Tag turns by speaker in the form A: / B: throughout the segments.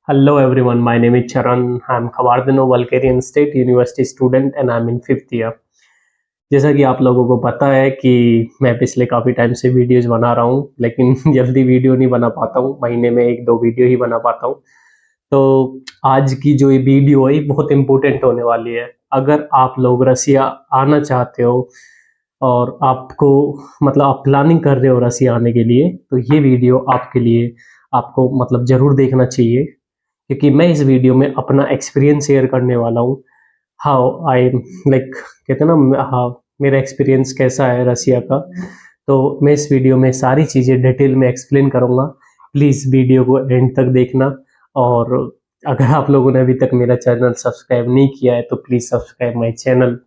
A: Hello everyone, my name is Charan. I'm Khawarzano Bulgarian State University student and I'm in 5th year. जैसा कि आप लोगों को पता है कि मैं पिछले काफ़ी टाइम से वीडियोस बना रहा हूँ, लेकिन जल्दी वीडियो नहीं बना पाता हूँ। महीने में 1-2 वीडियो ही बना पाता हूँ। तो आज की जो ये वीडियो है, ये बहुत इम्पोर्टेंट होने वाली है। अगर आप लोग रसिया आना चाहते हो और आपको मतलब आप प्लानिंग कर रहे हो रसिया आने के लिए, तो ये वीडियो आपके लिए आपको मतलब ज़रूर देखना चाहिए। क्योंकि मैं इस वीडियो में अपना एक्सपीरियंस शेयर करने वाला हूँ। हाउ आई लाइक कहते हैं ना, हाँ, मेरा एक्सपीरियंस कैसा है रसिया का। तो मैं इस वीडियो में सारी चीज़ें डिटेल में एक्सप्लेन करूँगा। प्लीज़ वीडियो को एंड तक देखना। और अगर आप लोगों ने अभी तक मेरा चैनल सब्सक्राइब नहीं किया है तो प्लीज़ सब्सक्राइब माई चैनल।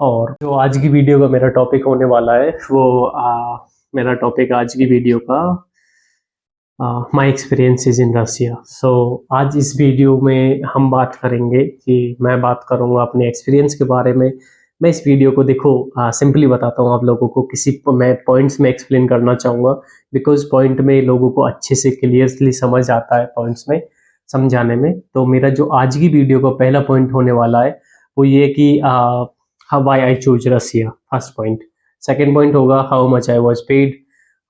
A: और जो आज की वीडियो का मेरा टॉपिक होने वाला है वो मेरा टॉपिक आज की वीडियो का माई एक्सपीरियंसेस इन रसिया। सो आज इस वीडियो में हम बात करेंगे कि मैं बात करूँगा अपने एक्सपीरियंस के बारे में। मैं इस वीडियो को देखो सिंपली बताता हूँ आप लोगों को, मैं पॉइंट्स में एक्सप्लेन करना चाहूँगा। बिकॉज पॉइंट में लोगों को अच्छे से क्लियरली समझ आता है पॉइंट्स में समझाने में। तो मेरा जो आज की वीडियो का पहला पॉइंट होने वाला है वो ये कि why I choose Russia, first point. Second point होगा how much I was paid.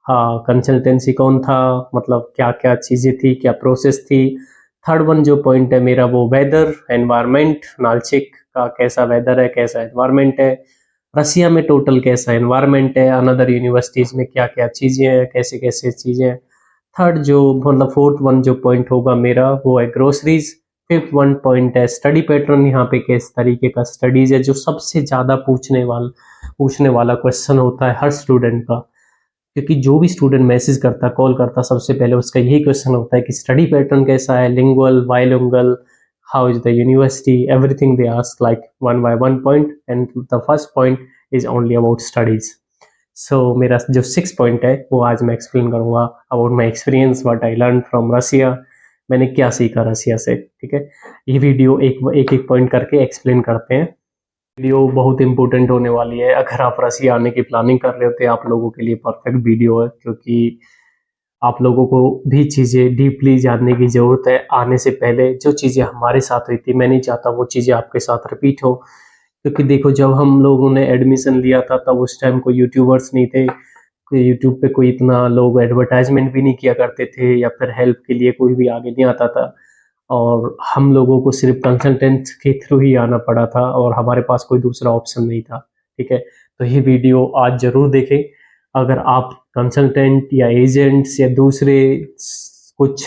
A: हाँ, कंसल्टेंसी कौन था, मतलब क्या क्या चीज़ें थी, क्या प्रोसेस थी। थर्ड वन जो पॉइंट है मेरा वो वेदर एनवायरनमेंट, नालचिक का कैसा वेदर है, कैसा एनवायरनमेंट है, रसिया में टोटल कैसा एनवायरनमेंट है, अनदर यूनिवर्सिटीज़ में क्या क्या चीज़ें हैं, कैसे कैसे चीज़ें हैं। थर्ड जो मतलब फोर्थ वन जो पॉइंट होगा मेरा वो है ग्रोसरीज। फिफ्थ वन पॉइंट है स्टडी पैटर्न, यहाँ पे किस तरीके का स्टडीज़ है, जो सबसे ज़्यादा पूछने वाला क्वेश्चन होता है हर स्टूडेंट का। क्योंकि जो भी स्टूडेंट मैसेज करता, कॉल करता, सबसे पहले उसका यही क्वेश्चन होता है कि स्टडी पैटर्न कैसा है, lingual, bilingual, how is the university, everything they ask like one by one point. And the first point is only about studies. So मेरा जो 6 पॉइंट है वो आज मैं एक्सप्लेन करूंगा about my experience, what I learn from Russia. मैंने क्या सीखा रसिया से, ठीक है। ये वीडियो एक एक पॉइंट करके एक्सप्लेन करते हैं। वीडियो बहुत इंपॉर्टेंट होने वाली है। अगर आप रसिया आने की प्लानिंग कर रहे हो तो आप लोगों के लिए परफेक्ट वीडियो है, क्योंकि आप लोगों को भी चीज़ें डीपली जानने की ज़रूरत है। आने से पहले जो चीज़ें हमारे साथ हुई थी, मैं नहीं चाहता वो चीज़ें आपके साथ रिपीट हो। क्योंकि देखो, जब हम लोगों ने एडमिशन लिया था तब उस टाइम कोई यूट्यूबर्स नहीं थे, कोई यूट्यूब पे कोई इतना लोग एडवर्टाइजमेंट भी नहीं किया करते थे, या फिर हेल्प के लिए कोई भी आगे नहीं आता था। और हम लोगों को सिर्फ कंसल्टेंट के थ्रू ही आना पड़ा था और हमारे पास कोई दूसरा ऑप्शन नहीं था, ठीक है। तो ये वीडियो आज ज़रूर देखें। अगर आप कंसल्टेंट या एजेंट्स या दूसरे कुछ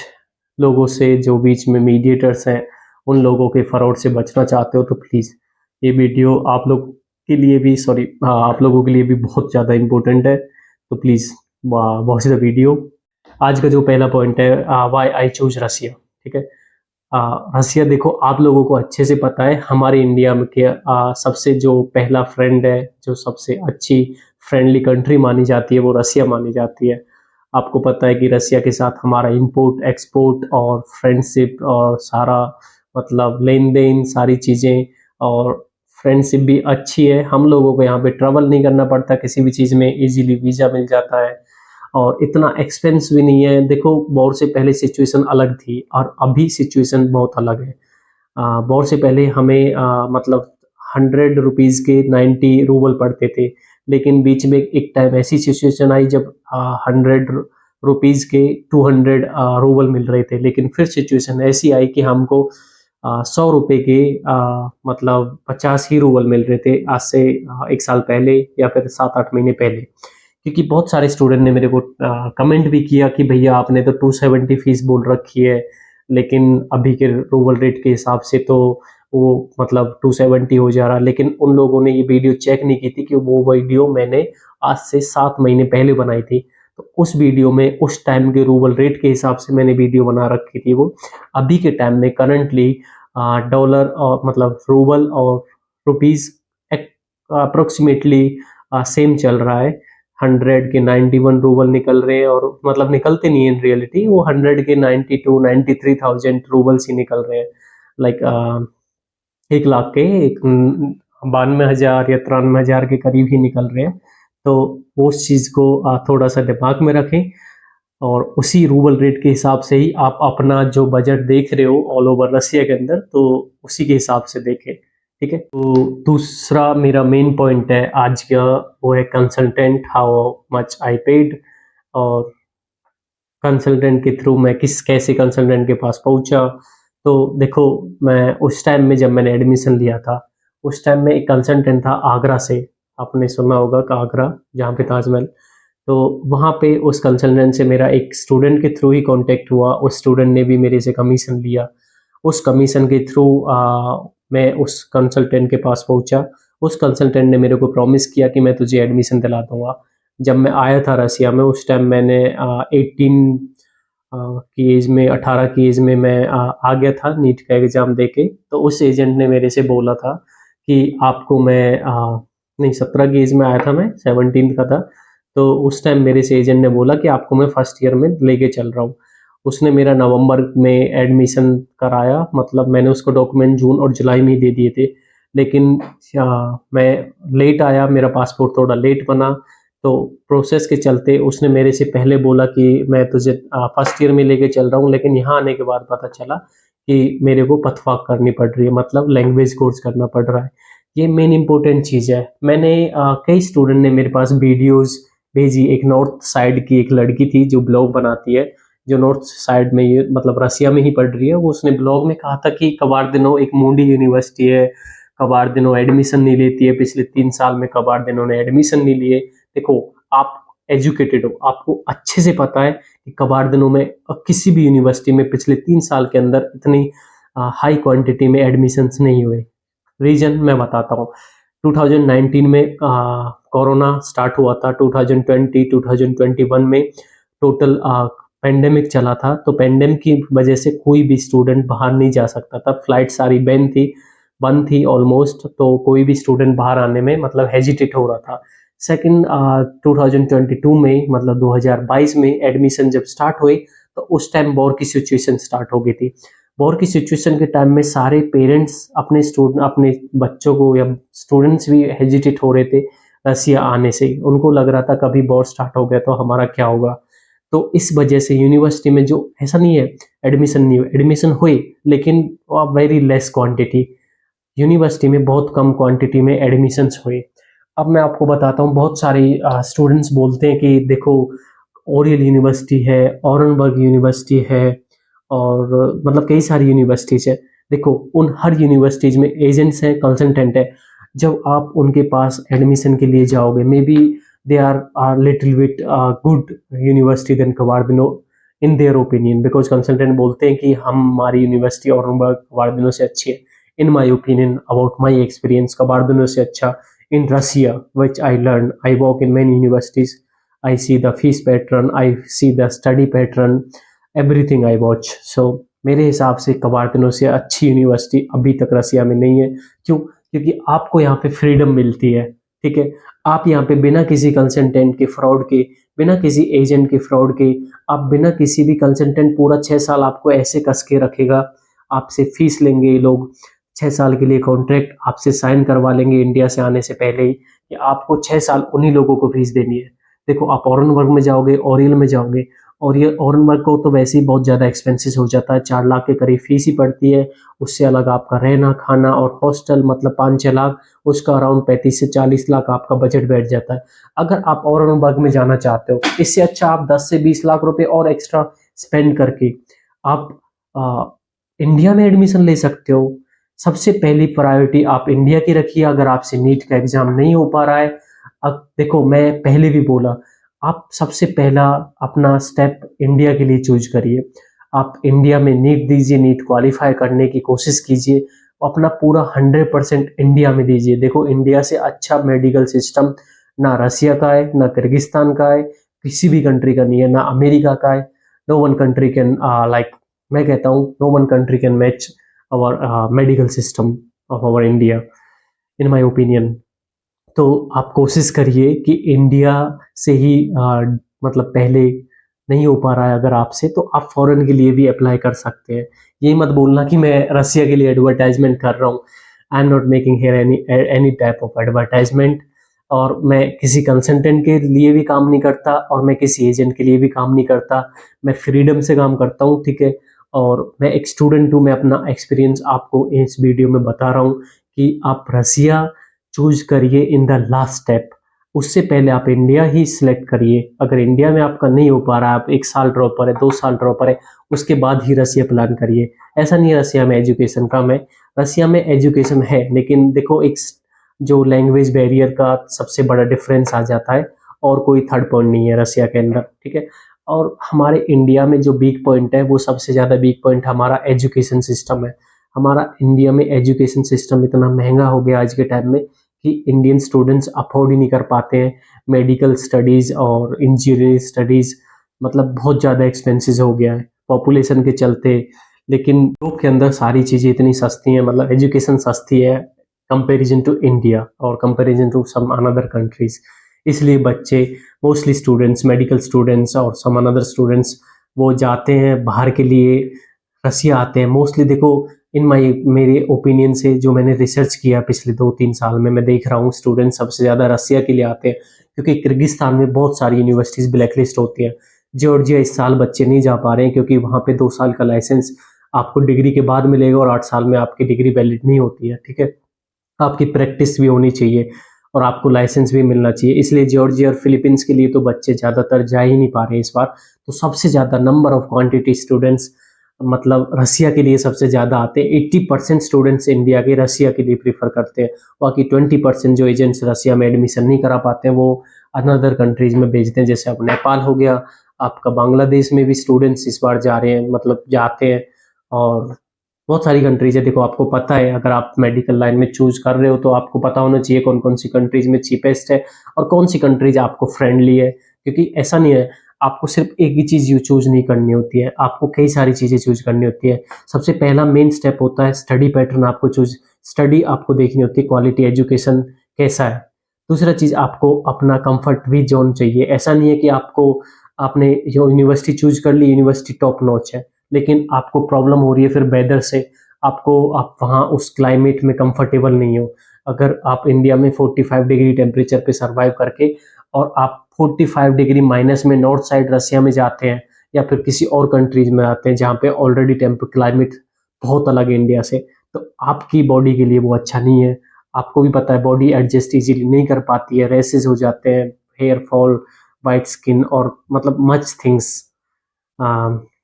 A: लोगों से जो बीच में मीडिएटर्स हैं, उन लोगों के फ्रॉड से बचना चाहते हो तो प्लीज़ ये वीडियो आप लोग के लिए भी, सॉरी, आप लोगों के लिए भी बहुत ज़्यादा इम्पोर्टेंट है। तो प्लीज़ वॉच द वीडियो। आज का जो पहला पॉइंट है, वाई आई चूज रसिया, ठीक है। रसिया देखो, आप लोगों को अच्छे से पता है हमारे इंडिया में के सबसे जो पहला फ्रेंड है, जो सबसे अच्छी फ्रेंडली कंट्री मानी जाती है वो रसिया मानी जाती है। आपको पता है कि रसिया के साथ हमारा इंपोर्ट एक्सपोर्ट और फ्रेंडशिप और सारा मतलब लेन देन सारी चीज़ें, और फ्रेंडशिप भी अच्छी है। हम लोगों को यहाँ पे ट्रैवल नहीं करना पड़ता, किसी भी चीज़ में इजीली वीज़ा मिल जाता है और इतना एक्सपेंस भी नहीं है। देखो, वॉर से पहले सिचुएशन अलग थी और अभी सिचुएशन बहुत अलग है। वॉर से पहले हमें मतलब 100 रुपीज़ के 90 रूबल पड़ते थे, लेकिन बीच में एक टाइम ऐसी सिचुएशन आई जब 100 रुपीज़ के 200 रूबल मिल रहे थे। लेकिन फिर सिचुएशन ऐसी आई कि हमको 100 रुपये के मतलब 50 ही रूबल मिल रहे थे, आज से 1 साल पहले या फिर 7-8 महीने पहले। क्योंकि बहुत सारे स्टूडेंट ने मेरे को कमेंट भी किया कि भैया आपने तो 270 फीस बोल रखी है, लेकिन अभी के रूबल रेट के हिसाब से तो वो मतलब 270 हो जा रहा। लेकिन उन लोगों ने ये वीडियो चेक नहीं की थी कि वो वीडियो मैंने आज से 7 महीने पहले बनाई थी। तो उस वीडियो में उस टाइम के रूबल रेट के हिसाब से मैंने वीडियो बना रखी थी। वो अभी के टाइम में करंटली डॉलर और मतलब रूबल और रुपीज़ अप्रोक्सीमेटली सेम चल रहा है। 100 के 91 रूबल निकल रहे हैं, और मतलब निकलते नहीं है इन रियलिटी, वो 100 के 92-93,000 रूबल्स ही निकल रहे हैं। लाइक 1 लाख के 92,000 या 93,000 के करीब ही निकल रहे हैं। तो उस चीज़ को थोड़ा सा दिमाग में रखें। और उसी रूबल रेट के हिसाब से ही आप अपना जो बजट देख रहे हो ऑल ओवर रसिया के अंदर, तो उसी के हिसाब से देखें, ठीक है। तो दूसरा मेरा मेन पॉइंट है आज का, वो है consultant, how much I paid, और कंसल्टेंट के थ्रू मैं कैसे कंसल्टेंट के पास पहुंचा। तो देखो, मैं उस टाइम में जब मैंने एडमिशन लिया था, उस टाइम में एक कंसल्टेंट था आगरा से, आपने सुना होगा कि आगरा जहाँ पे ताजमहल, तो वहाँ पे उस कंसल्टेंट से मेरा एक स्टूडेंट के थ्रू ही कांटेक्ट हुआ। उस स्टूडेंट ने भी मेरे से कमीशन लिया। उस कमीशन के थ्रू मैं उस कंसल्टेंट के पास पहुंचा। उस कंसल्टेंट ने मेरे को प्रॉमिस किया कि मैं तुझे एडमिशन दिला दूंगा। जब मैं आया था रसिया में, उस टाइम मैंने 18 की एज में, 18 की एज में मैं आ गया था नीट का एग्ज़ाम देके। तो उस एजेंट ने मेरे से बोला था कि आपको मैं नहीं, 17 की एज में आया था मैं, 17 का था। तो उस टाइम मेरे से एजेंट ने बोला कि आपको मैं फर्स्ट ईयर में लेके चल रहा हूँ। उसने मेरा नवंबर में एडमिशन कराया, मतलब मैंने उसको डॉक्यूमेंट जून और जुलाई में ही दे दिए थे। लेकिन मैं लेट आया, मेरा पासपोर्ट थोड़ा लेट बना, तो प्रोसेस के चलते उसने मेरे से पहले बोला कि मैं तुझे फर्स्ट ईयर में लेके चल रहा हूँ, लेकिन यहाँ आने के बाद पता चला कि मेरे को पथवाक करनी पड़ रही है, मतलब लैंग्वेज कोर्स करना पड़ रहा है। ये मेन इंपॉर्टेंट चीज़ है। मैंने कई स्टूडेंट ने मेरे पास वीडियोस भेजी। एक नॉर्थ साइड की एक लड़की थी जो ब्लॉग बनाती है, जो नॉर्थ साइड में, ये मतलब रसिया में ही पढ़ रही है। वो उसने ब्लॉग में कहा था कि कबार्दिनो एक मूडी यूनिवर्सिटी है, कबार्दिनो एडमिशन नहीं लेती है, पिछले 3 साल में कबार्दिनो ने एडमिशन नहीं लिए। देखो, आप एजुकेटेड हो, आपको अच्छे से पता है कि कबार्दिनो में किसी भी यूनिवर्सिटी में पिछले 3 साल के अंदर इतनी हाई क्वांटिटी में एडमिशन्स नहीं हुए। रीजन मैं बताता हूँ। 2019 में कोरोना स्टार्ट हुआ था, 2020 2021 में टोटल पेंडेमिक चला था। तो पेंडेमिक की वजह से कोई भी स्टूडेंट बाहर नहीं जा सकता था, फ्लाइट सारी बंद थी ऑलमोस्ट। तो कोई भी स्टूडेंट बाहर आने में मतलब हेजिटेट हो रहा था। सेकंड, 2022 में, मतलब 2022 में एडमिशन जब स्टार्ट हुई, तो उस टाइम वॉर की सिचुएशन स्टार्ट हो गई थी। वॉर की सिचुएशन के टाइम में सारे पेरेंट्स अपने बच्चों को, या स्टूडेंट्स भी हेजिटेट हो रहे थे रसिया आने से। उनको लग रहा था कभी वॉर स्टार्ट हो गया तो हमारा क्या होगा। तो इस वजह से यूनिवर्सिटी में, जो ऐसा नहीं है एडमिशन नहीं हुए, एडमिशन हुए, लेकिन वेरी लेस क्वांटिटी। यूनिवर्सिटी में बहुत कम क्वांटिटी में एडमिशन्स हुए। अब मैं आपको बताता हूँ, बहुत सारे स्टूडेंट्स बोलते हैं कि देखो, ओरियल यूनिवर्सिटी है, ऑरेनबर्ग यूनिवर्सिटी है, और मतलब कई सारी यूनिवर्सिटीज है। देखो, उन हर यूनिवर्सिटीज में एजेंट्स हैं, कंसल्टेंट है। जब आप उनके पास एडमिशन के लिए जाओगे, maybe they are little bit good university than Kabardino in their opinion, because consultant बोलते हैं कि हमारी यूनिवर्सिटी ऑरेनबर्ग कबार्दिनो से अच्छी है। In my opinion, about my experience, Kabardino से अच्छा in Russia, which I learned. I work in many universities. I see the fees pattern, I see the study pattern, everything I watch. So मेरे हिसाब से कबार्दिनो से अच्छी university अभी तक रसिया में नहीं है। क्यों? क्योंकि आपको यहाँ पे फ्रीडम मिलती है, ठीक है। आप यहाँ पे बिना किसी कंसल्टेंट के फ्रॉड के, बिना किसी एजेंट के फ्रॉड के, आप बिना किसी भी कंसल्टेंट, पूरा 6 साल आपको ऐसे कस के रखेगा। आपसे फीस लेंगे ये लोग, 6 साल के लिए कॉन्ट्रैक्ट आपसे साइन करवा लेंगे इंडिया से आने से पहले ही, कि आपको 6 साल उन्हीं लोगों को फीस देनी है। देखो, आप ऑरेनबर्ग में जाओगे, ओरियल में जाओगे, और ये ऑरेनबर्ग को तो वैसे ही बहुत ज़्यादा एक्सपेंसिस हो जाता है, 4 लाख के करीब फीस ही पड़ती है। उससे अलग आपका रहना खाना और हॉस्टल, मतलब 5-6 लाख, उसका अराउंड 35 से 40 लाख आपका बजट बैठ जाता है। अगर आप ऑरेनबर्ग में जाना चाहते हो, इससे अच्छा आप 10 से 20 लाख रुपए और एक्स्ट्रा स्पेंड करके आप इंडिया में एडमिशन ले सकते हो। सबसे पहली प्रायोरिटी आप इंडिया की रखिए। अगर आपसे नीट का एग्जाम नहीं हो पा रहा है, अब देखो, मैं पहले भी बोला, आप सबसे पहला अपना स्टेप इंडिया के लिए चूज करिए। आप इंडिया में नीट दीजिए, नीट क्वालिफाई करने की कोशिश कीजिए, अपना पूरा 100% इंडिया में दीजिए। देखो, इंडिया से अच्छा मेडिकल सिस्टम ना रसिया का है, ना किर्गिस्तान का है, किसी भी कंट्री का नहीं है, ना अमेरिका का है। No one country can like, मैं कहता हूँ, no one country can match our medical system of our India, in my opinion। तो आप कोशिश करिए कि इंडिया से ही मतलब पहले नहीं हो पा रहा है अगर आपसे, तो आप फॉरेन के लिए भी अप्लाई कर सकते हैं। ये मत बोलना कि मैं रसिया के लिए एडवर्टाइजमेंट कर रहा हूँ। I am not making here any type of advertisement. और मैं किसी कंसल्टेंट के लिए भी काम नहीं करता और मैं किसी एजेंट के लिए भी काम नहीं करता। मैं फ्रीडम से काम करता हूँ, ठीक है? और मैं एक स्टूडेंट हूँ, मैं अपना एक्सपीरियंस आपको इस वीडियो में बता रहा हूँ कि आप रसिया चूज़ करिए इन द लास्ट स्टेप। उससे पहले आप इंडिया ही सिलेक्ट करिए। अगर इंडिया में आपका नहीं हो पा रहा है, आप 1 साल ड्रॉपर है, 2 साल ड्रॉपर है, उसके बाद ही रसिया प्लान करिए। ऐसा नहीं है रसिया में एजुकेशन कम है, रसिया में एजुकेशन है, लेकिन देखो एक जो लैंग्वेज बैरियर का सबसे बड़ा डिफरेंस आ जाता है और कोई थर्ड पॉइंट नहीं है रसिया के अंदर, ठीक है? और हमारे इंडिया में जो वीक पॉइंट है वो सबसे ज़्यादा वीक पॉइंट हमारा एजुकेशन सिस्टम है। हमारा इंडिया में एजुकेशन सिस्टम इतना महंगा हो गया आज के टाइम में कि इंडियन स्टूडेंट्स अफोर्ड ही नहीं कर पाते हैं। मेडिकल स्टडीज़ और इंजीनियरिंग स्टडीज़ मतलब बहुत ज़्यादा एक्सपेंसिव हो गया है पॉपुलेशन के चलते। लेकिन यूरोप के अंदर सारी चीज़ें इतनी सस्ती हैं, मतलब एजुकेशन सस्ती है कंपैरिजन टू इंडिया और comparison to some another countries. इसलिए बच्चे मोस्टली स्टूडेंट्स, मेडिकल स्टूडेंट्स और सम अनदर स्टूडेंट्स वो जाते हैं बाहर के लिए, रसिया आते हैं मोस्टली। देखो इन माई मेरे ओपिनियन से जो मैंने रिसर्च किया पिछले 2-3 साल में, मैं देख रहा हूँ स्टूडेंट्स सबसे ज़्यादा रसिया के लिए आते हैं क्योंकि किर्गिस्तान में बहुत सारी यूनिवर्सिटीज़ ब्लैकलिस्ट होती हैं। जॉर्जिया इस साल बच्चे नहीं जा पा रहे हैं क्योंकि वहाँ पे 2 साल का लाइसेंस आपको डिग्री के बाद मिलेगा और 8 साल में आपकी डिग्री वैलिड नहीं होती है, ठीक है? आपकी प्रैक्टिस भी होनी चाहिए और आपको लाइसेंस भी मिलना चाहिए। इसलिए जॉर्जिया और फिलीपींस के लिए तो बच्चे ज़्यादातर जा ही नहीं पा रहे हैं इस बार। तो सबसे ज़्यादा नंबर ऑफ क्वांटिटी स्टूडेंट्स मतलब रसिया के लिए सबसे ज़्यादा आते हैं। 80% स्टूडेंट्स इंडिया के रसिया के लिए प्रेफ़र करते हैं। बाकी 20% जो एजेंट्स रसिया में एडमिशन नहीं करा पाते हैं, वो अनदर कंट्रीज़ में भेजते हैं। जैसे अब नेपाल हो गया, आपका बांग्लादेश में भी स्टूडेंट्स इस बार जा रहे हैं, मतलब जाते हैं। और बहुत सारी कंट्रीज़ है। देखो आपको पता है, अगर आप मेडिकल लाइन में चूज़ कर रहे हो तो आपको पता होना चाहिए कौन-कौन सी कंट्रीज़ में चीपेस्ट है और कौन सी कंट्रीज़ आपको फ्रेंडली है। क्योंकि ऐसा नहीं है, आपको सिर्फ़ एक ही चीज़ चूज़ नहीं करनी होती है, आपको कई सारी चीज़ें चूज़ करनी होती है। सबसे पहला मेन स्टेप होता है स्टडी पैटर्न, आपको स्टडी आपको देखनी होती है, क्वालिटी एजुकेशन कैसा है। दूसरा चीज़ आपको अपना कम्फर्ट भी ज़ोन चाहिए। ऐसा नहीं है कि आपने जो यूनिवर्सिटी चूज़ कर ली, यूनिवर्सिटी टॉप नॉच है, लेकिन आपको प्रॉब्लम हो रही है फिर वेदर से, आप वहाँ उस क्लाइमेट में कंफर्टेबल नहीं हो। अगर आप इंडिया में 45 डिग्री टेम्परेचर पे सर्वाइव करके और आप 45 डिग्री माइनस में नॉर्थ साइड रसिया में जाते हैं या फिर किसी और कंट्रीज में आते हैं जहाँ पे ऑलरेडी क्लाइमेट बहुत अलग है इंडिया से, तो आपकी बॉडी के लिए वो अच्छा नहीं है। आपको भी पता है बॉडी एडजस्ट इजीली नहीं कर पाती है, रेसेस हो जाते हैं, हेयर फॉल, वाइट स्किन और मतलब मच थिंग्स,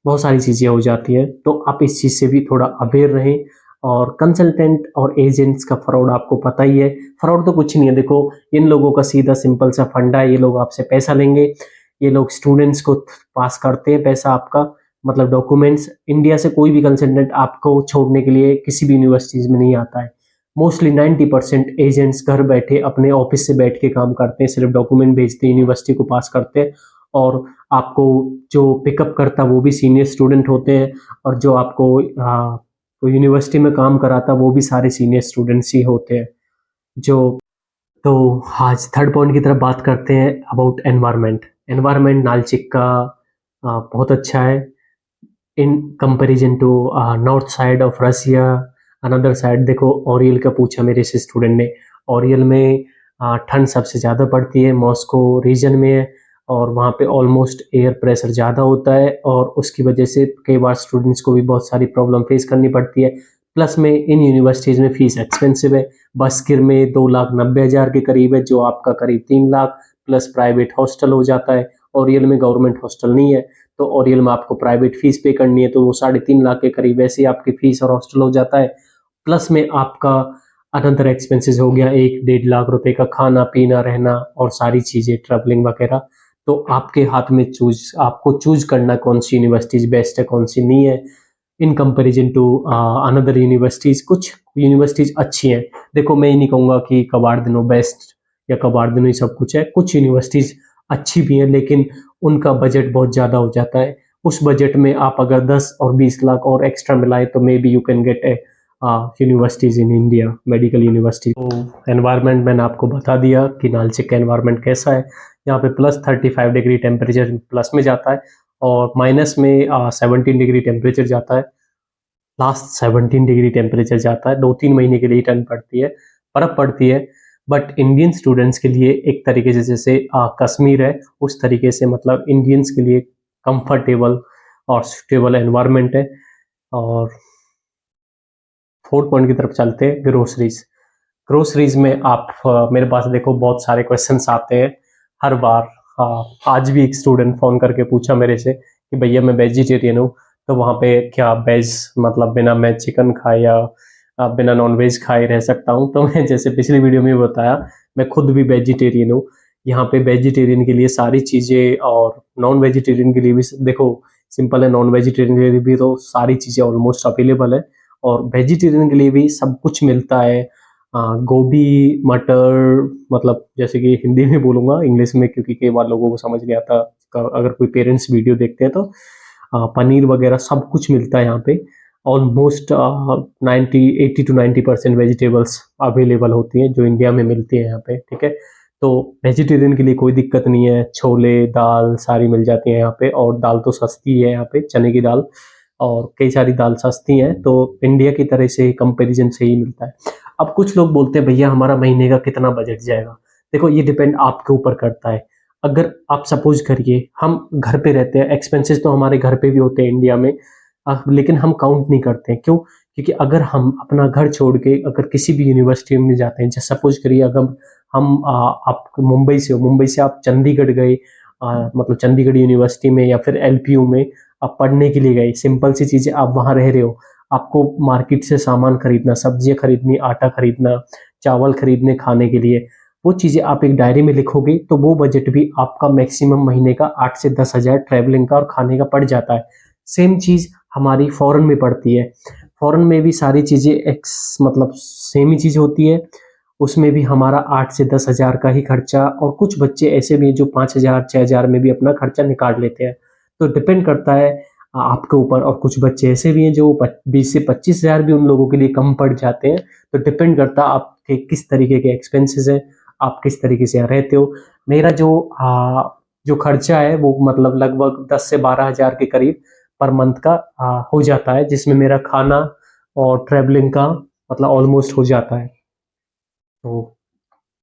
A: बहुत सारी चीज़ें हो जाती हैं। तो आप इस चीज़ से भी थोड़ा अवेयर रहें। और कंसल्टेंट और एजेंट्स का फ्रॉड आपको पता ही है। फ्रॉड तो कुछ नहीं है, देखो इन लोगों का सीधा सिंपल सा फंडा है, ये लोग आपसे पैसा लेंगे। ये लोग स्टूडेंट्स को पास करते हैं पैसा आपका, मतलब डॉक्यूमेंट्स। इंडिया से कोई भी कंसल्टेंट आपको छोड़ने के लिए किसी भी यूनिवर्सिटीज़ में नहीं आता है। मोस्टली 90% एजेंट्स घर बैठे अपने ऑफिस से बैठ के काम करते हैं, सिर्फ डॉक्यूमेंट भेजते हैं, यूनिवर्सिटी को पास करते हैं। और आपको जो पिकअप करता है वो भी सीनियर स्टूडेंट होते हैं और जो आपको वो यूनिवर्सिटी में काम कराता है वो भी सारे सीनियर स्टूडेंट्स ही होते हैं। जो तो आज थर्ड पॉइंट की तरफ बात करते हैं अबाउट एनवायरनमेंट। एनवायरनमेंट नालचिक का बहुत अच्छा है in comparison to north side of Russia. Another side देखो, ओरियल का पूछा मेरे से स्टूडेंट ने। ओरियल में ठंड सबसे ज़्यादा पड़ती है, मॉस्को रीजन में है और वहाँ पे ऑलमोस्ट एयर प्रेशर ज़्यादा होता है और उसकी वजह से कई बार स्टूडेंट्स को भी बहुत सारी प्रॉब्लम फेस करनी पड़ती है। प्लस में इन यूनिवर्सिटीज़ में फ़ीस एक्सपेंसिव है। बस्किर में 2,90,000 के करीब है, जो आपका करीब 3 लाख, प्लस प्राइवेट हॉस्टल हो जाता है। ओरियल में गवर्नमेंट हॉस्टल नहीं है, तो ओरियल में आपको प्राइवेट फीस पे करनी है, तो वो 3.5 लाख के करीब वैसे ही आपकी फीस और हॉस्टल हो जाता है। प्लस में आपका अनदर एक्सपेंसेस हो गया 1-1.5 लाख रुपए का, खाना पीना रहना और सारी चीज़ें, ट्रैवलिंग वगैरह। तो आपके हाथ में आपको चूज करना कौन सी यूनिवर्सिटीज बेस्ट है, कौन सी नहीं है in comparison to another universities. कुछ यूनिवर्सिटीज अच्छी हैं, देखो मैं ये नहीं कहूँगा कि कबाड़ बेस्ट या कबाड़ ही सब कुछ है। कुछ यूनिवर्सिटीज अच्छी भी हैं लेकिन उनका बजट बहुत ज़्यादा हो जाता है। उस बजट में आप अगर 10 और 20 लाख और एक्स्ट्रा मिलाए तो may be you can get A universities in India, medical university. तो एनवायरनमेंट मैंने आपको बता दिया कि नालचिक का एनवायरनमेंट कैसा है। यहाँ पे +35 डिग्री टेम्परेचर प्लस में जाता है और माइनस में 17 डिग्री टेम्परेचर जाता है। लास्ट 17 डिग्री टेम्परेचर जाता है। 2-3 महीने के लिए ठंड पड़ती है, बर्फ़ पड़ती है। बट इंडियन स्टूडेंट्स के लिए एक तरीके से जैसे कश्मीर है उस तरीके से मतलब इंडियंस के लिए कंफर्टेबल और सुटेबल एनवायरनमेंट है। और फोर्थ पॉइंट की तरफ चलते हैं, ग्रोसरीज। ग्रोसरीज में आप मेरे पास देखो बहुत सारे क्वेश्चंस आते हैं हर बार। आज भी एक स्टूडेंट फ़ोन करके पूछा मेरे से कि भैया मैं वेजिटेरियन हूँ, तो वहाँ पे क्या वेज मतलब बिना मैं चिकन खाए या बिना नॉन वेज खाए रह सकता हूँ? तो मैं जैसे पिछली वीडियो में बताया, मैं खुद भी वेजिटेरियन हूँ। यहाँ पे वेजिटेरियन के लिए सारी चीज़ें और नॉन वेजिटेरियन के लिए भी देखो सिंपल है, नॉन वेजिटेरियन के लिए भी तो सारी चीज़ें ऑलमोस्ट अवेलेबल है और वेजिटेरियन के लिए भी सब कुछ मिलता है। गोभी, मटर, मतलब जैसे कि हिंदी में बोलूँगा, इंग्लिश में क्योंकि कई बार लोगों को समझ नहीं आता, अगर कोई पेरेंट्स वीडियो देखते हैं तो पनीर वगैरह सब कुछ मिलता है यहाँ पे। ऑलमोस्ट 90 80 टू 90% वेजिटेबल्स अवेलेबल होती हैं जो इंडिया में मिलती है यहाँ पे, ठीक है। तो वेजिटेरियन के लिए कोई दिक्कत नहीं है, छोले दाल सारी मिल जाती है यहाँ पे और दाल तो सस्ती है यहाँ पे, चने की दाल और कई सारी दाल सस्ती हैं, तो इंडिया की तरह से कंपैरिजन से ही मिलता है। अब कुछ लोग बोलते हैं भैया हमारा महीने का कितना बजट जाएगा? देखो ये डिपेंड आपके ऊपर करता है। अगर आप सपोज करिए हम घर पे रहते हैं, एक्सपेंसेस तो हमारे घर पे भी होते हैं इंडिया में, लेकिन हम काउंट नहीं करते हैं। क्यों? क्योंकि अगर हम अपना घर छोड़ के अगर किसी भी यूनिवर्सिटी में जाते हैं, जैसे सपोज करिए अगर हम आप मुंबई से हो, मुंबई से आप चंडीगढ़ गए, मतलब चंडीगढ़ यूनिवर्सिटी में या फिर एलपीयू में आप पढ़ने के लिए गए, सिंपल सी चीज़ें, आप वहाँ रह रहे हो, आपको मार्केट से सामान खरीदना, सब्जियाँ खरीदनी, आटा खरीदना, चावल खरीदने खाने के लिए, वो चीज़ें आप एक डायरी में लिखोगे तो वो बजट भी आपका मैक्सिमम महीने का 8 से 10,000 ट्रैवलिंग का और खाने का पड़ जाता है। सेम चीज़ हमारी फॉरेन में पड़ती है। फॉरेन में भी सारी चीज़ें एक्स मतलब सेम ही चीज़ होती है, उसमें भी हमारा 8 से 10,000 का ही खर्चा, और कुछ बच्चे ऐसे भी हैं जो 5,000 6,000 में भी अपना खर्चा निकाल लेते हैं। तो डिपेंड करता है आपके ऊपर, और कुछ बच्चे ऐसे भी हैं जो 20 से 25,000 भी उन लोगों के लिए कम पड़ जाते हैं। तो डिपेंड करता है आपके किस तरीके के एक्सपेंसेस हैं, आप किस तरीके से यहाँ रहते हो। मेरा जो खर्चा है वो मतलब लगभग 10 से 12,000 के करीब पर मंथ का हो जाता है, जिसमें मेरा खाना और ट्रैवलिंग का मतलब ऑलमोस्ट हो जाता है। तो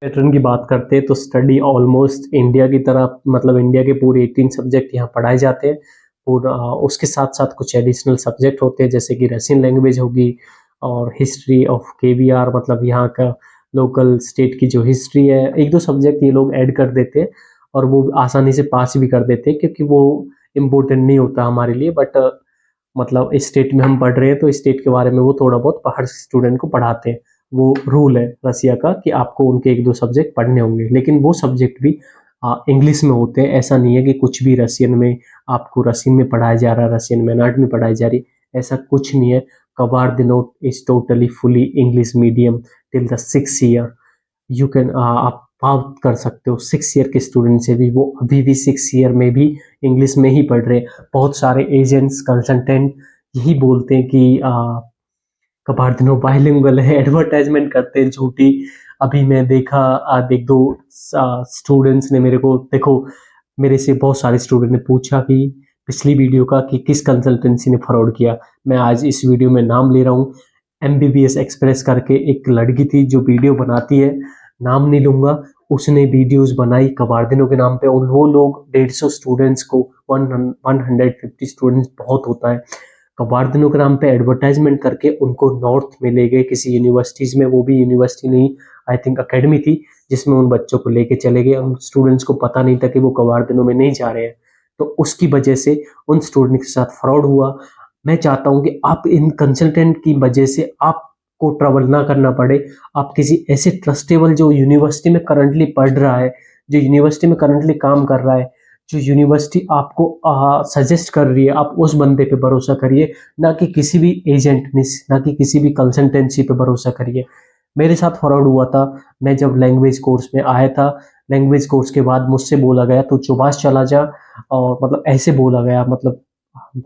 A: पैटर्न की बात करते हैं तो स्टडी ऑलमोस्ट इंडिया की तरह मतलब इंडिया के पूरे 18 सब्जेक्ट यहाँ पढ़ाए जाते हैं, और उसके साथ साथ कुछ एडिशनल सब्जेक्ट होते हैं जैसे कि रशियन लैंग्वेज होगी और हिस्ट्री ऑफ केवीआर, मतलब यहाँ का लोकल स्टेट की जो हिस्ट्री है, एक दो सब्जेक्ट ये लोग ऐड कर देते हैं और वो आसानी से पास भी कर देते हैं क्योंकि वो इम्पोर्टेंट नहीं होता हमारे लिए। बट मतलब इस स्टेट में हम पढ़ रहे हैं तो इस स्टेट के बारे में वो थोड़ा बहुत हर स्टूडेंट को पढ़ाते हैं। वो रूल है रसिया का कि आपको उनके एक दो सब्जेक्ट पढ़ने होंगे, लेकिन वो सब्जेक्ट भी इंग्लिश में होते हैं। ऐसा नहीं है कि कुछ भी रशियन में आपको रशियन में पढ़ाया जा रहा है, रशियन में नाट में पढ़ाई जा रही, ऐसा कुछ नहीं है। Kabardino is totally fully English medium till the 6th year. You can आप बात कर सकते हो 6th ईयर के स्टूडेंट से भी, वो अभी भी 6th ईयर में भी इंग्लिश में ही पढ़ रहे हैं। बहुत सारे एजेंट्स कंसल्टेंट यही बोलते हैं कि कबार्दिनो बाइलिंगुअल है, एडवर्टाइजमेंट करते हैं झूठी। अभी मैं देखा एक दो स्टूडेंट्स ने मेरे को देखो, मेरे से बहुत सारे स्टूडेंट ने पूछा कि पिछली वीडियो का कि किस कंसल्टेंसी ने फ्रॉड किया। मैं आज इस वीडियो में नाम ले रहा हूँ। एमबीबीएस एक्सप्रेस करके एक लड़की थी जो वीडियो बनाती है, नाम नहीं लूंगा, उसने वीडियोस बनाई कबार्दिनो के नाम पे, और वो लोग 150 स्टूडेंट्स को 150 स्टूडेंट्स बहुत होता है, कबार्दिनो के नाम पे एडवर्टाइजमेंट करके उनको नॉर्थ में ले गए किसी यूनिवर्सिटीज में। वो भी यूनिवर्सिटी नहीं, आई थिंक अकेडमी थी, जिसमें उन बच्चों को लेके चले गए। उन स्टूडेंट्स को पता नहीं था कि वो कबार्दिनो में नहीं जा रहे हैं, तो उसकी वजह से उन स्टूडेंट के साथ फ्रॉड हुआ। मैं चाहता हूँ कि आप इन कंसल्टेंट की वजह से आपको ट्रबल ना करना पड़े। आप किसी ऐसे ट्रस्टेबल जो यूनिवर्सिटी में करंटली पढ़ रहा है, जो यूनिवर्सिटी में करंटली काम कर रहा है, जो यूनिवर्सिटी आपको सजेस्ट कर रही है, आप उस बंदे पे भरोसा करिए, ना कि किसी भी एजेंट, ना कि किसी भी कंसल्टेंसी पे भरोसा करिए। मेरे साथ फ्रॉड हुआ था। मैं जब लैंग्वेज कोर्स में आया था, लैंग्वेज कोर्स के बाद मुझसे बोला गया तू चौबास चला जा, और मतलब ऐसे बोला गया, मतलब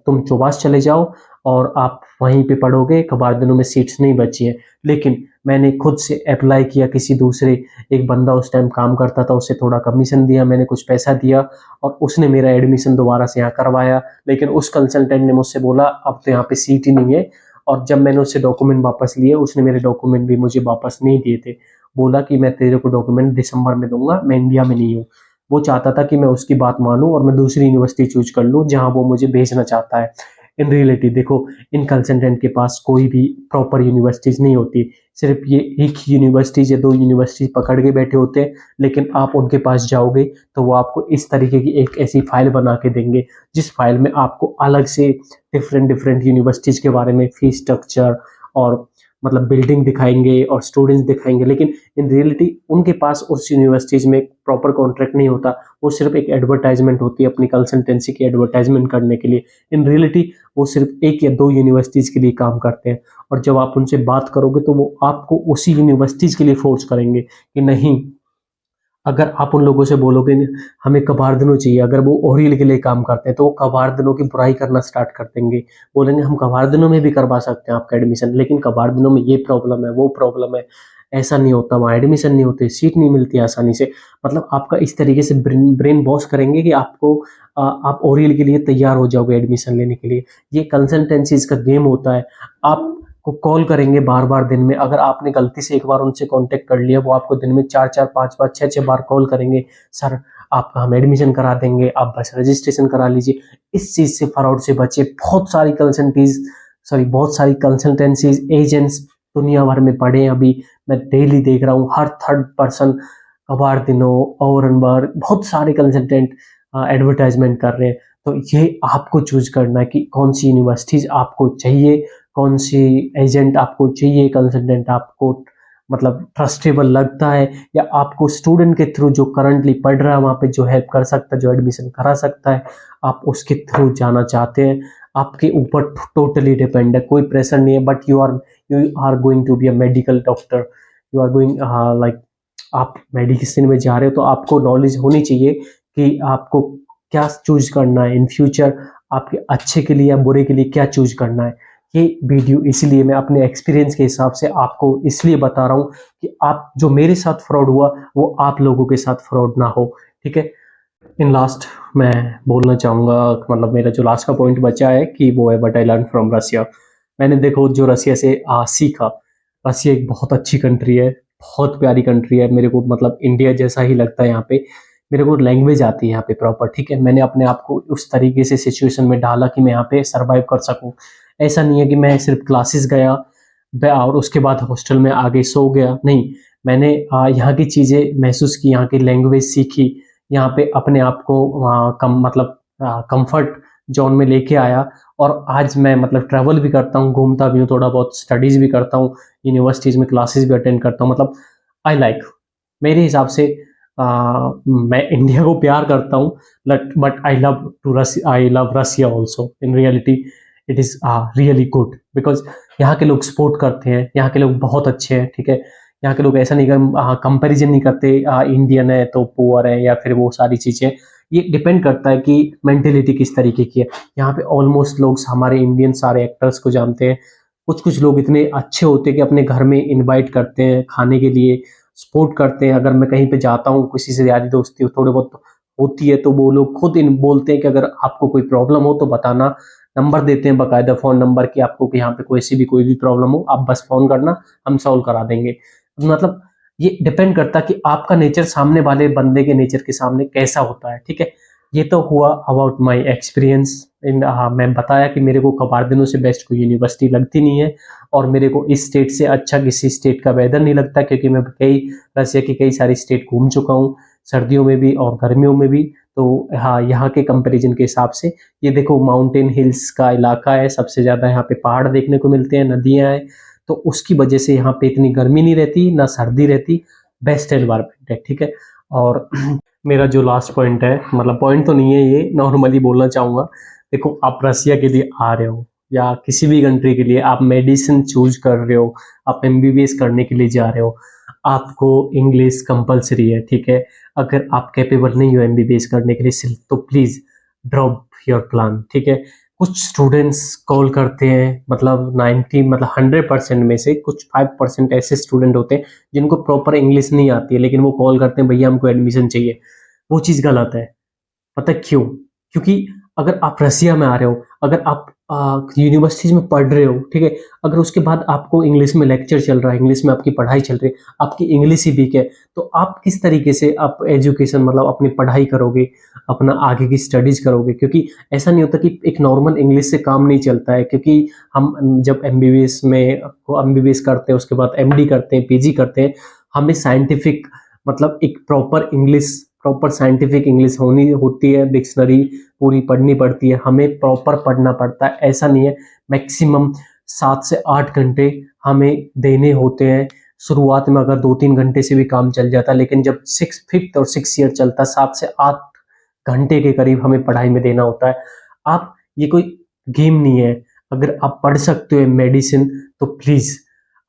A: तुम चौबास चले जाओ और आप वहीं पे पढ़ोगे, कबार्दिनो में सीट्स नहीं बची हैं। लेकिन मैंने खुद से अप्लाई किया, किसी दूसरे, एक बंदा उस टाइम काम करता था, उससे थोड़ा कमीशन दिया, मैंने कुछ पैसा दिया और उसने मेरा एडमिशन दोबारा से यहाँ करवाया। लेकिन उस कंसल्टेंट ने मुझसे बोला अब तो यहाँ पे सीट ही नहीं है, और जब मैंने उससे डॉक्यूमेंट वापस लिए, उसने मेरे डॉक्यूमेंट भी मुझे वापस नहीं दिए थे। बोला कि मैं तेरे को डॉक्यूमेंट दिसंबर में दूंगा, मैं इंडिया में नहीं हूँ। वो चाहता था कि मैं उसकी बात मानूं और मैं दूसरी यूनिवर्सिटी चूज कर लूं जहां वो मुझे भेजना चाहता है। इन रियलिटी देखो, इन कंसल्टेंट के पास कोई भी प्रॉपर यूनिवर्सिटीज नहीं होती, सिर्फ ये एक ही यूनिवर्सिटीज या दो यूनिवर्सिटीज पकड़ के बैठे होते हैं। लेकिन आप उनके पास जाओगे तो वो आपको इस तरीके की एक ऐसी फाइल बना के देंगे जिस फाइल में आपको अलग से डिफरेंट डिफरेंट यूनिवर्सिटीज के बारे में, फीस स्ट्रक्चर और मतलब बिल्डिंग दिखाएंगे और स्टूडेंट्स दिखाएंगे। लेकिन इन रियलिटी उनके पास उस यूनिवर्सिटीज में प्रॉपर कॉन्ट्रैक्ट नहीं होता, वो सिर्फ एक एडवर्टाइजमेंट होती है अपनी कंसल्टेंसी की एडवर्टाइजमेंट करने के लिए। इन रियलिटी वो सिर्फ एक या दो यूनिवर्सिटीज के लिए काम करते हैं। और जब आप उनसे बात करोगे तो वो आपको उसी यूनिवर्सिटीज के लिए फोर्स करेंगे कि नहीं, अगर आप उन लोगों से बोलोगे हमें कबाड़ चाहिए, अगर वो ओरियल के लिए काम करते हैं तो वो कबाड़ की बुराई करना स्टार्ट कर देंगे। बोलेंगे हम कबाड़ में भी करवा सकते हैं आपका एडमिशन, लेकिन कबाड़ में ये प्रॉब्लम है, वो प्रॉब्लम है, ऐसा नहीं होता, वहाँ एडमिशन नहीं होते, सीट नहीं मिलती आसानी से। मतलब आपका इस तरीके से ब्रेन वॉश करेंगे कि आपको आप ओरियल के लिए तैयार हो जाओगे एडमिशन लेने के लिए। ये कंसल्टेंसीज का गेम होता है। आपको कॉल करेंगे बार बार दिन में, अगर आपने गलती से एक बार उनसे कांटेक्ट कर लिया, वो आपको दिन में 4-4, 5-5, 6-6 बार कॉल करेंगे, सर आपका हम एडमिशन करा देंगे, आप बस रजिस्ट्रेशन करा लीजिए। इस चीज से, फ्रॉड से बचे। बहुत सारी कंसल्टेंसीज एजेंट्स दुनिया भर में पड़े हैं अभी। मैं डेली देख रहा हूँ हर थर्ड पर्सन कबाड़ दिनों और बहुत सारे कंसल्टेंट एडवर्टाइजमेंट कर रहे हैं। तो ये आपको चूज करना है कि कौन सी यूनिवर्सिटीज आपको चाहिए, कौन सी एजेंट आपको चाहिए, कंसल्टेंट आपको मतलब ट्रस्टेबल लगता है, या आपको स्टूडेंट के थ्रू जो करंटली पढ़ रहा है वहाँ पे जो हेल्प कर सकता है, जो एडमिशन करा सकता है, आप उसके थ्रू जाना चाहते हैं। आपके ऊपर टोटली डिपेंड है, कोई प्रेशर नहीं है। But you are going to be a medical doctor, you are going like आप मेडिसिन में जा रहे हो तो आपको नॉलेज होनी चाहिए कि आपको क्या चूज करना है इन फ्यूचर, आपके अच्छे के लिए या बुरे के लिए क्या चूज करना है। ये वीडियो इसलिए मैं अपने एक्सपीरियंस के हिसाब से आपको इसलिए बता रहा हूँ कि आप जो मेरे साथ फ्रॉड हुआ वो आप लोगों के साथ फ्रॉड ना हो। ठीक है। इन लास्ट मैं बोलना चाहूँगा, मतलब मेरा जो लास्ट का पॉइंट बचा है कि वो है what I learn from Russia. मैंने देखो जो रसिया से सीखा। रसिया एक बहुत अच्छी कंट्री है, बहुत प्यारी कंट्री है मेरे को, मतलब इंडिया जैसा ही लगता है यहाँ पे। मेरे को लैंग्वेज आती है यहाँ पे प्रॉपर। ठीक है, मैंने अपने आप को उस तरीके से सिचुएशन में डाला कि मैं यहाँ पे सर्वाइव कर सकूँ। ऐसा नहीं है कि मैं सिर्फ क्लासेस गया और उसके बाद हॉस्टल में आगे सो गया, नहीं। मैंने यहाँ की चीज़ें महसूस की, यहाँ की लैंग्वेज सीखी, यहाँ पे अपने आप को मतलब कंफर्ट जोन में लेके आया। और आज मैं मतलब ट्रैवल भी करता हूँ, घूमता भी हूँ, थोड़ा बहुत स्टडीज भी करता हूँ, यूनिवर्सिटीज में क्लासेस भी अटेंड करता हूँ। मतलब आई लाइक, मेरे हिसाब से मैं इंडिया को प्यार करता हूँ, but I love Russia also. In reality it is really good because यहाँ के लोग सपोर्ट करते हैं, यहाँ के लोग बहुत अच्छे हैं। ठीक है, यहाँ के लोग ऐसा नहीं कंपैरिजन नहीं करते, इंडियन है तो पुअर है या फिर वो सारी चीज़ें। ये डिपेंड करता है कि मेंटेलिटी किस तरीके की है। यहाँ पे ऑलमोस्ट लोग हमारे इंडियन सारे एक्टर्स को जानते हैं। कुछ कुछ लोग इतने अच्छे होते हैं कि अपने घर में इनवाइट करते हैं खाने के लिए, सपोर्ट करते हैं। अगर मैं कहीं पे जाता हूँ, किसी से यारी दोस्ती थोड़ी बहुत होती है तो वो लोग खुद इन बोलते हैं कि अगर आपको कोई प्रॉब्लम हो तो बताना। नंबर देते हैं बाकायदा, फ़ोन नंबर, कि आपको कि यहाँ पे कोई भी प्रॉब्लम हो आप बस फ़ोन करना, हम सॉल्व करा देंगे। मतलब ये डिपेंड करता है कि आपका नेचर सामने वाले बंदे के नेचर के सामने कैसा होता है। ठीक है, ये तो हुआ अबाउट माय एक्सपीरियंस इन मैं बताया कि मेरे को कबाड़ से बेस्ट कोई यूनिवर्सिटी लगती नहीं है, और मेरे को इस स्टेट से अच्छा किसी स्टेट का वेदर नहीं लगता, क्योंकि मैं रशिया की कई सारी स्टेट घूम चुका हूँ, सर्दियों में भी और गर्मियों में भी। तो हाँ, यहाँ के कंपैरिजन के हिसाब से ये देखो माउंटेन हिल्स का इलाका है, सबसे ज़्यादा यहाँ पे पहाड़ देखने को मिलते हैं, नदियाँ हैं, तो उसकी वजह से यहाँ पे इतनी गर्मी नहीं रहती ना सर्दी रहती, बेस्ट एनवायरनमेंट है। ठीक है। और मेरा जो लास्ट पॉइंट है, मतलब पॉइंट तो नहीं है ये, नॉर्मली बोलना चाहूँगा। देखो आप रसिया के लिए आ रहे हो या किसी भी कंट्री के लिए, आप मेडिसिन चूज कर रहे हो, आप एमबीबीएस करने के लिए जा रहे हो, आपको इंग्लिश कंपलसरी है। ठीक है, अगर आप कैपेबल नहीं हो एमबीबीएस करने के लिए सिर्फ, तो प्लीज ड्रॉप योर प्लान। ठीक है, कुछ स्टूडेंट्स कॉल करते हैं, मतलब 100% में से कुछ 5% ऐसे स्टूडेंट होते हैं जिनको प्रॉपर इंग्लिश नहीं आती है, लेकिन वो कॉल करते हैं भैया हमको एडमिशन चाहिए। वो चीज़ गलत है। पता है क्यों? क्योंकि अगर आप रसिया में आ रहे हो, अगर आप यूनिवर्सिटीज में पढ़ रहे हो, ठीक है, अगर उसके बाद आपको इंग्लिश में लेक्चर चल रहा है, इंग्लिश में आपकी पढ़ाई चल रही है, आपकी इंग्लिश ही वीक है, तो आप किस तरीके से आप एजुकेशन मतलब अपनी पढ़ाई करोगे, अपना आगे की स्टडीज करोगे? क्योंकि ऐसा नहीं होता कि एक नॉर्मल इंग्लिश से काम नहीं चलता है, क्योंकि हम जब एमबीबीएस करते हैं, उसके बाद एमडी करते हैं, पीजी करते हैं, हमें साइंटिफिक मतलब एक प्रॉपर साइंटिफिक इंग्लिश होनी होती है, डिक्शनरी पूरी पढ़नी पड़ती है, हमें प्रॉपर पढ़ना पड़ता है। ऐसा नहीं है, मैक्सिमम 7 से 8 घंटे हमें देने होते हैं। शुरुआत में अगर 2-3 घंटे से भी काम चल जाता है, लेकिन जब 5th और 6th ईयर चलता है, 7 से 8 घंटे के करीब हमें पढ़ाई में देना होता है। आप ये कोई गेम नहीं है, अगर आप पढ़ सकते हो मेडिसिन तो प्लीज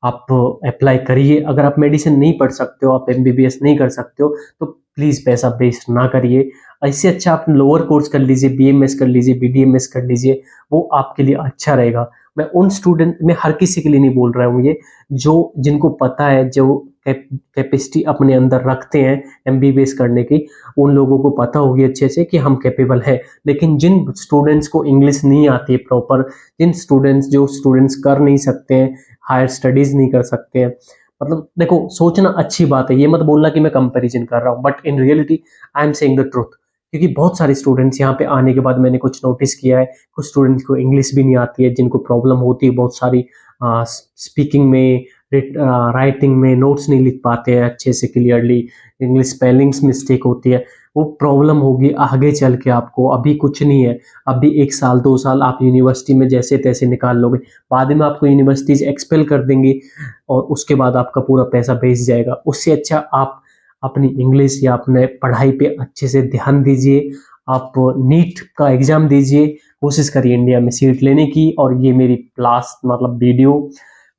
A: आप अप्लाई करिए। अगर आप मेडिसिन नहीं पढ़ सकते हो, आप एमबीबीएस नहीं कर सकते हो, तो प्लीज पैसा वेस्ट ना करिए। इससे अच्छा आप लोअर कोर्स कर लीजिए, बीएमएस कर लीजिए, बीडीएमएस कर लीजिए, वो आपके लिए अच्छा रहेगा। मैं हर किसी के लिए नहीं बोल रहा हूँ ये, जो जिनको पता है, जो कैपेसिटी अपने अंदर रखते हैं एमबीबीएस करने की, उन लोगों को पता होगी अच्छे से कि हम कैपेबल हैं। लेकिन जिन स्टूडेंट्स को इंग्लिश नहीं आती है प्रॉपर, जो स्टूडेंट्स कर नहीं सकते हैं, हायर स्टडीज नहीं कर सकते हैं, मतलब देखो, सोचना अच्छी बात है, ये मत बोलना कि मैं कंपैरिजन कर रहा हूँ, but in reality I am saying the truth. क्योंकि बहुत सारे स्टूडेंट्स यहाँ पे आने के बाद मैंने कुछ नोटिस किया है, कुछ स्टूडेंट्स को इंग्लिश भी नहीं आती है, जिनको प्रॉब्लम होती है बहुत सारी स्पीकिंग में, राइटिंग में, नोट्स नहीं लिख पाते हैं अच्छे से क्लियरली, इंग्लिश स्पेलिंग्स मिस्टेक होती है। वो प्रॉब्लम होगी आगे चल के आपको, अभी कुछ नहीं है, अभी 1 साल 2 साल आप यूनिवर्सिटी में जैसे तैसे निकाल लोगे, बाद में आपको यूनिवर्सिटीज एक्सपेल कर देंगी और उसके बाद आपका पूरा पैसा बेच जाएगा। उससे अच्छा आप अपनी इंग्लिश या अपने पढ़ाई पे अच्छे से ध्यान दीजिए। आप नीट का एग्जाम दीजिए, कोशिश करिए इंडिया में सीट लेने की। और ये मेरी लास्ट मतलब वीडियो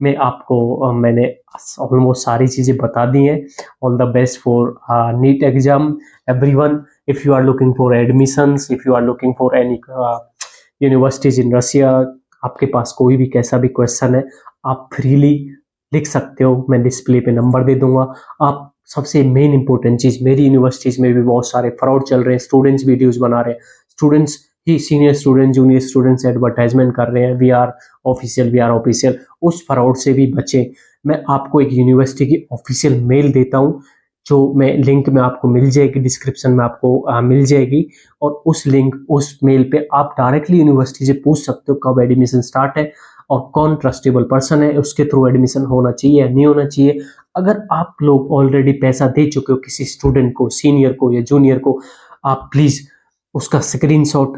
A: में आपको मैंने ऑलमोस्ट सारी चीज़ें बता दी हैं। All the best for NEET exam everyone. If you are looking for admissions, if you are looking for any universities in Russia, आपके पास कोई भी कैसा भी क्वेश्चन है, आप फ्रीली लिख सकते हो, मैं डिस्प्ले पे नंबर दे दूंगा। आप सबसे मेन इंपॉर्टेंट चीज, मेरी यूनिवर्सिटीज में भी बहुत सारे फ्रॉड चल रहे हैं, स्टूडेंट्स वीडियोस बना रहे हैं, स्टूडेंट्स ही senior student junior students advertisement कर रहे हैं, वी आर ऑफिशियल, उस फ्रॉड से भी बचे। मैं आपको एक यूनिवर्सिटी की ऑफिशियल मेल देता हूँ, जो मैं लिंक में आपको मिल जाएगी, डिस्क्रिप्शन में आपको मिल जाएगी, और उस मेल पे आप डायरेक्टली यूनिवर्सिटी से पूछ सकते हो कब एडमिशन स्टार्ट है और कौन ट्रस्टेबल पर्सन है, उसके थ्रू एडमिशन होना चाहिए या नहीं होना चाहिए। अगर आप लोग ऑलरेडी पैसा दे चुके हो किसी स्टूडेंट को, सीनियर को या जूनियर को, आप प्लीज उसका स्क्रीनशॉट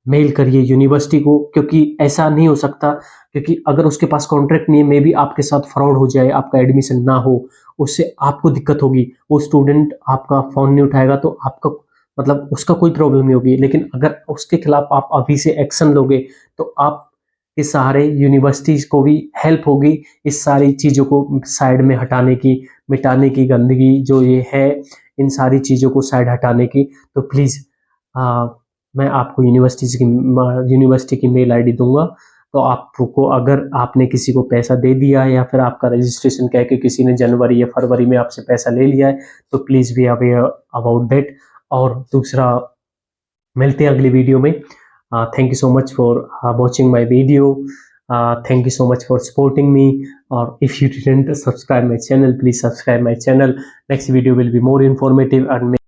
A: मेल करिए यूनिवर्सिटी को, क्योंकि ऐसा नहीं हो सकता, क्योंकि अगर उसके पास कॉन्ट्रैक्ट नहीं है, मे बी आपके साथ फ्रॉड हो जाए, आपका एडमिशन ना हो, उससे आपको दिक्कत होगी। वो स्टूडेंट आपका फोन नहीं उठाएगा तो आपका मतलब उसका कोई प्रॉब्लम नहीं होगी, लेकिन अगर उसके खिलाफ आप अभी से एक्शन लोगे तो आप के सहारे यूनिवर्सिटीज को भी हेल्प होगी इस सारी चीज़ों को साइड में हटाने की, मिटाने की, गंदगी जो ये है, इन सारी चीज़ों को साइड हटाने की। तो प्लीज़ मैं आपको यूनिवर्सिटी की मेल आईडी दूंगा, तो आपको, अगर आपने किसी को पैसा दे दिया है या फिर आपका रजिस्ट्रेशन कह के किसी ने जनवरी या फरवरी में आपसे पैसा ले लिया है, तो please be aware about that. और दूसरा, मिलते हैं अगली वीडियो में। Thank you so much for watching my video, thank you so much for supporting me, और if you didn't subscribe my channel, please subscribe my channel. Next video will be more informative and